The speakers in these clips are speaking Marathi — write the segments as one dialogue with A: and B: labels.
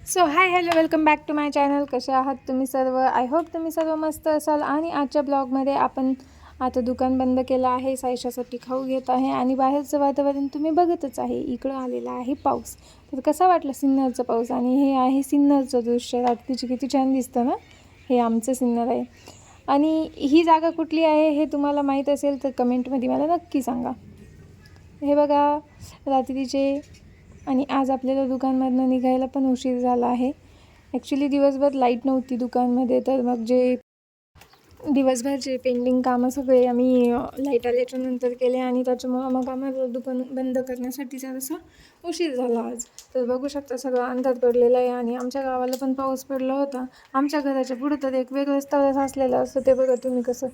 A: So hi hello welcome back to my channel. कसे आहात तुम्ही सर्व? आय होप तुम्ही सर्व मस्त असाल. आणि आजच्या ब्लॉगमध्ये आपण आता दुकान बंद केलं आहे, सायशासाठी खाऊ घेत आहे आणि बाहेरचं वातावरण तुम्ही बघतच आहे. इकडं आलेला आहे पाऊस. तर कसा वाटला सिन्नरचा पाऊस? आणि हे आहे सिन्नरचं दृश्य. रात्रीची किती छान दिसतं ना. हे आमचं सिन्नर आहे. आणि ही जागा कुठली आहे हे तुम्हाला माहीत असेल तर कमेंटमध्ये मला नक्की सांगा. हे बघा रात्रीचे. आणि आज आपल्याला दुकानमधनं निघायला पण उशीर झाला आहे. ॲक्च्युली दिवसभर लाईट नव्हती दुकानमध्ये, तर मग जे दिवसभरचे पेंडिंग कामं सगळे आम्ही लाईट आल्याच्या नंतर केले आणि त्याच्यामुळं मग आम्हाला दुकान बंद करण्यासाठी जरासा उशीर झाला आज. तर बघू शकता सगळं अंधार पडलेला आहे आणि आमच्या गावाला पण पाऊस पडला होता. आमच्या घराच्या पुढं तर एक वेगळंच तळस असलेलं असतं, ते बघा तुम्ही कसं.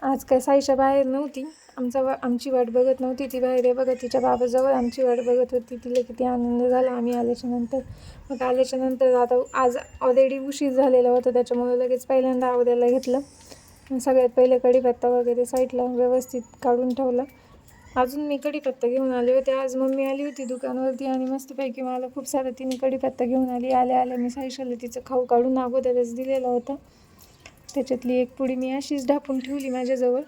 A: आज काय सायशा बाहेर नव्हती, आमची वाट बघत नव्हती. ती बाहेर आहे बघा, तिच्या बाबाजवळ आमची वाट बघत होती. तिला किती आनंद झाला आम्ही आल्याच्यानंतर. मग आल्याच्यानंतर आता आज ऑलरेडी उशीर झालेला होता, त्याच्यामुळे लगेच पहिल्यांदा आवरायला घेतलं. सगळ्यात पहिले कढीपत्ता वगैरे साईडला व्यवस्थित काढून ठेवला. अजून मी कढीपत्ता घेऊन आले होते. आज मम्मी आली होती दुकानावरती आणि मस्तपैकी मला खूप सारं तिने कढीपत्ता घेऊन आली. आल्या मी सायशाला तिचं खाऊ काढून अगोदरच दिलेला होता. त्याच्यातली एक पुडी मी अशीच ढापून ठेवली माझ्याजवळ.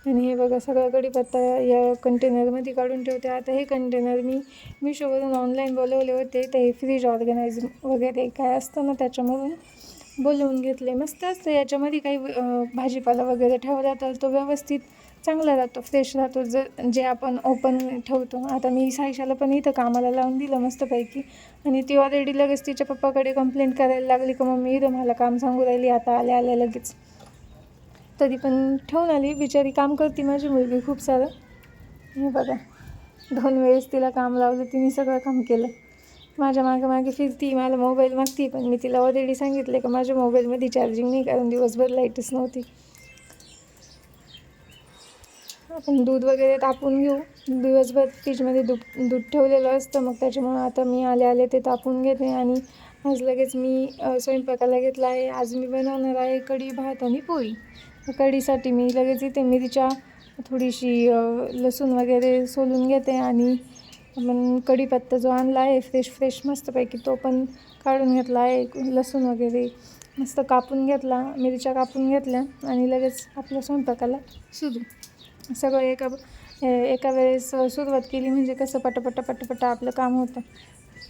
A: आणि हे बघा सगळा कढीपत्ता या कंटेनरमध्ये काढून ठेवते. आता हे कंटेनर मी मिशोवरून ऑनलाईन बोलवले होते. ते फ्रीज ऑर्गनायझर वगैरे काय असतं ना, त्याच्यामधून बोलवून घेतले. मस्त असतं याच्यामध्ये काही भाजीपाला वगैरे ठेवला तर तो व्यवस्थित चांगला राहतो, फ्रेश राहतो. जे आपण ओपन ठेवतो. आता मी सायशाला पण इथं कामाला लावून दिलं मस्तपैकी. आणि ती ऑलरेडी लगेच तिच्या पप्पाकडे कंप्लेंट करायला लागली की मम्मी इथं मला काम सांगू राहिली आता आल्या लगेच. तरी पण ठेवून आली. बिचारी काम करते माझी मुलगी खूप सारं. हे बघा 2 वेळेस तिला काम लावलं, तिने सगळं काम केलं. माझ्या मागे फिरती, मला मोबाईल मागती. पण मी तिला ऑलरेडी सांगितले की माझ्या मोबाईलमध्ये चार्जिंग नाही, कारण दिवसभर लाईटच नव्हती. आपण दूध वगैरे तापून घेऊ. दिवसभर फ्रीजमध्ये दूध ठेवलेलं असतं, मग त्याच्यामुळं आता मी आले ते तापून घेते. आणि आज लगेच मी स्वयंपाकाला घेतला आहे. आज मी बनवणार आहे कढी, भात आणि पोळी. कढीसाठी मी लगेच इथे मिरच्या, थोडीशी लसूण वगैरे सोलून घेते. आणि आपण कढीपत्ता जो आणला आहे फ्रेश मस्तपैकी तो पण काढून घेतला आहे. लसूण वगैरे मस्त कापून घेतला, मिरच्या कापून घेतल्या आणि लगेच आपल्या स्वयंपाकाला सगळं एका वेळेस सुरुवात केली म्हणजे कसं पटापट आपलं काम होतं.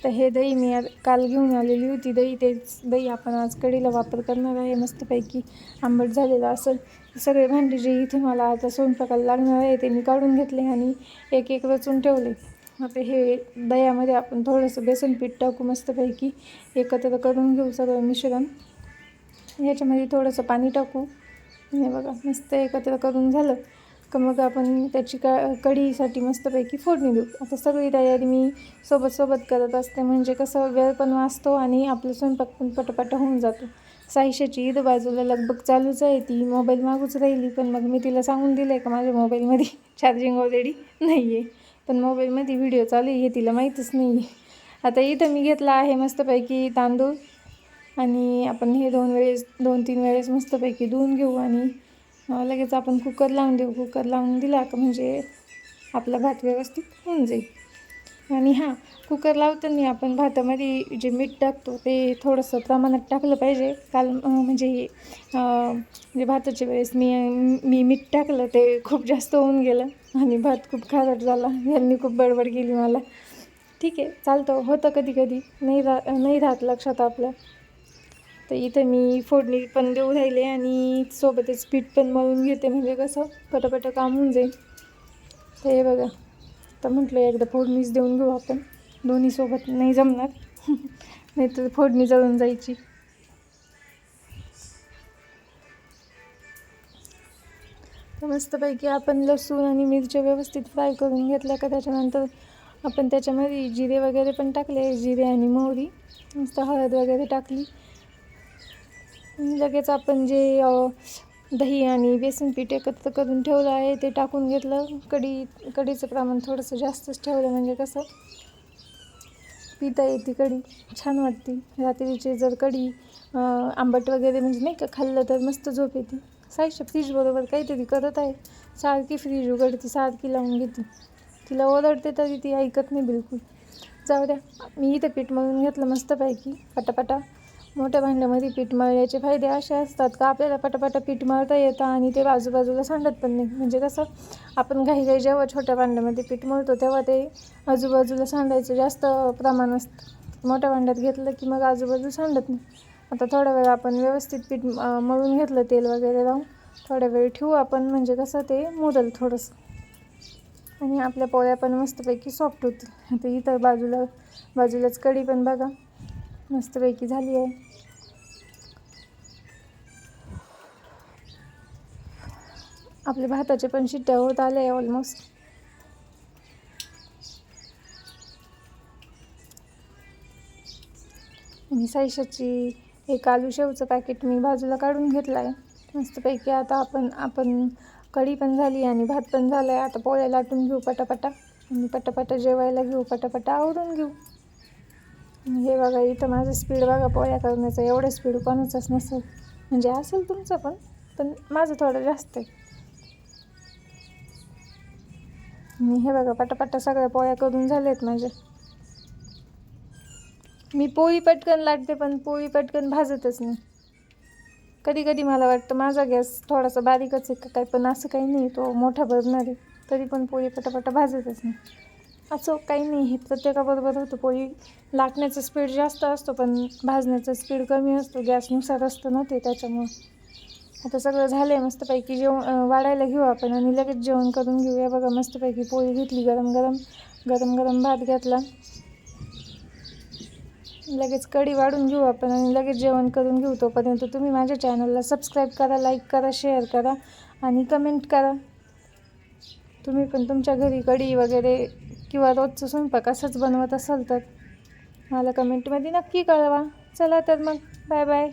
A: तर हे दही मी काल घेऊन आलेली होती. तेच दही आपण आज कढीला वापर करणार आहे. मस्तपैकी आंबट झालेलं असेल. सगळे भांडे जे इथे मला आता स्वयंपाकाला लागणार आहे ते मी काढून घेतले आणि एक रचून ठेवले. आता हे दह्यामध्ये आपण थोडंसं बेसन पीठ टाकू, मस्तपैकी एकत्र करून घेऊ सगळं मिश्रण. ह्याच्यामध्ये थोडंसं पाणी टाकू. हे बघा मस्त एकत्र करून झालं का मग आपण त्याची कढीसाठी मस्तपैकी फोडणी देऊ. आता सगळी तयारी मी सोबत करत असते, म्हणजे कसं वेळ पण वाचतो आणि आपलं स्वयंपाक पण पटापट होऊन जातो. सायशाची इथं बाजूला लगबग चालूच आहे, ती मोबाईल मागूच राहिली. पण मग मी तिला सांगून दिलं आहे का माझ्या मोबाईलमध्ये चार्जिंग ऑलरेडी नाही आहे, पण मोबाईलमध्ये व्हिडिओ चालू आहे हे तिला माहीतच नाही आहे. आता इथं मी घेतला आहे मस्तपैकी तांदूळ आणि आपण हे 2-3 वेळेस मस्तपैकी धुवून घेऊ. आणि लगेच आपण कुकर लावून देऊ. कुकर लावून दिला का म्हणजे आपला भात व्यवस्थित होऊन जाईल. आणि हां, कुकर लावताना आपण भातामध्ये जे मीठ टाकतो ते थोडंसं प्रमाणात टाकलं पाहिजे. काल म्हणजे भाताच्या वेळेस मी मीठ टाकलं, ते खूप जास्त होऊन गेलं आणि भात खूप खारट झाला. यांनी खूप बडबड केली मला. ठीक आहे, चालतं, होतं कधी नाही राहत लक्षात आपल्या. तर इथं मी फोडणी पण देऊ राहिले आणि सोबतच पीठ पण मळून घेते, म्हणजे कसं पटापट काम होऊन जाईल. तर हे बघा, तर म्हटलं एकदा फोडणीच देऊन घेऊ आपण. दोन्ही सोबत नाही जमणार नाही तर फोडणी जळून जायची. तर मस्तपैकी आपण लसूण आणि मिरच्या व्यवस्थित फ्राय करून घेतल्या का त्याच्यानंतर आपण त्याच्यामध्ये जिरे वगैरे पण टाकले. जिरे आणि मोहरी, मस्त हळद वगैरे टाकली. लगेच आपण जे दही आणि बेसन पीठ एकत्र करून ठेवलं आहे ते टाकून घेतलं. कढीचं प्रमाण थोडंसं जास्तच ठेवलं, म्हणजे कसं पिता येते कढी, छान वाटते. रात्रीचे जर कढी आंबट वगैरे म्हणजे नाही का खाल्लं तर मस्त झोप येते. सायशा फ्रीजबरोबर काहीतरी करत आहे, सारखी फ्रीज उघडते, सारखी लावून घेते. तिला ओरडते तरी ती ऐकत नाही बिलकुल. जाऊ द्या, मी इथं पीठ मळून घेतलं मस्तपैकी पटापटा. मोठ्या भांड्यामध्ये पीठ मळल्याचे फायदे असे असतात का आपल्याला पटापटा पीठ मळता येतं आणि ते बाजूबाजूला सांडत पण नाही. म्हणजे कसं आपण घाई जेव्हा छोट्या भांड्यामध्ये पीठ मळतो तेव्हा ते आजूबाजूला सांडायचं जास्त प्रमाण असतं. मोठ्या भांड्यात घेतलं की मग आजूबाजू सांडत नाही. आता थोडा वेळ आपण व्यवस्थित पीठ मळून घेतलं, तेल वगैरे लावून थोडा वेळ ठेवू आपण, म्हणजे कसं ते मुरल थोडंसं आणि आपल्या पोळ्या पण मस्तपैकी सॉफ्ट होतील. आता इथं बाजूलाच कढी पण बघा मस्तपैकी झाली आहे. आपल्या भाताचे पण शिट्ट्या होत आल्या आहे ऑलमोस्ट. आणि सायशाची एक आलू शेवचं पॅकेट मी बाजूला काढून घेतलं आहे मस्तपैकी. आता आपण कढी पण झाली आणि भात पण झाला आहे. आता पोळ्या लाटून घेऊ पटापटा आणि पटापटा जेवायला घेऊ, पटापटा आवरून घेऊ. हे बघा इथं माझं स्पीड बघा पोळ्या करण्याचं, एवढं स्पीड कोणाचंच नसेल. म्हणजे असेल तुमचं पण माझं थोडं जास्त आहे. आणि हे बघा पटापटा सगळ्या पोळ्या करून झाल्यात माझ्या. मी पोळी पटकन लाटते पण पोळी पटकन भाजतच नाही. कधी कधी मला वाटतं माझा गॅस थोडासा बारीकच आहे का काय, पण असं काही नाही, तो मोठा बर्नर आहे तरी पण पोळी पटापटा भाजतच नाही. असं काही नाही, हे प्रत्येकाबरोबर होतं. पोळी लाटण्याचा स्पीड जास्त असतो पण भाजण्याचा स्पीड कमी असतो, गॅसनुसार असतं ना ते, त्याच्यामुळं. आता सगळं झालं आहे मस्तपैकी. वाढायला घेऊ आपण आणि लगेच जेवण करून घेऊया. बघा मस्तपैकी पोळी घेतली, गरम गरम भात घेतला, लगेच कढी वाढून घेऊ आपण आणि लगेच जेवण करून घेऊ. तोपर्यंत तुम्ही माझ्या चॅनलला सबस्क्राईब करा, लाईक करा, शेअर करा आणि कमेंट करा. तुम्ही पण तुमच्या घरी कढी वगैरे किंवा रोजचं स्वयंपाक असंच बनवत असाल तर मला कमेंटमध्ये नक्की कळवा. चला तर मग बाय बाय.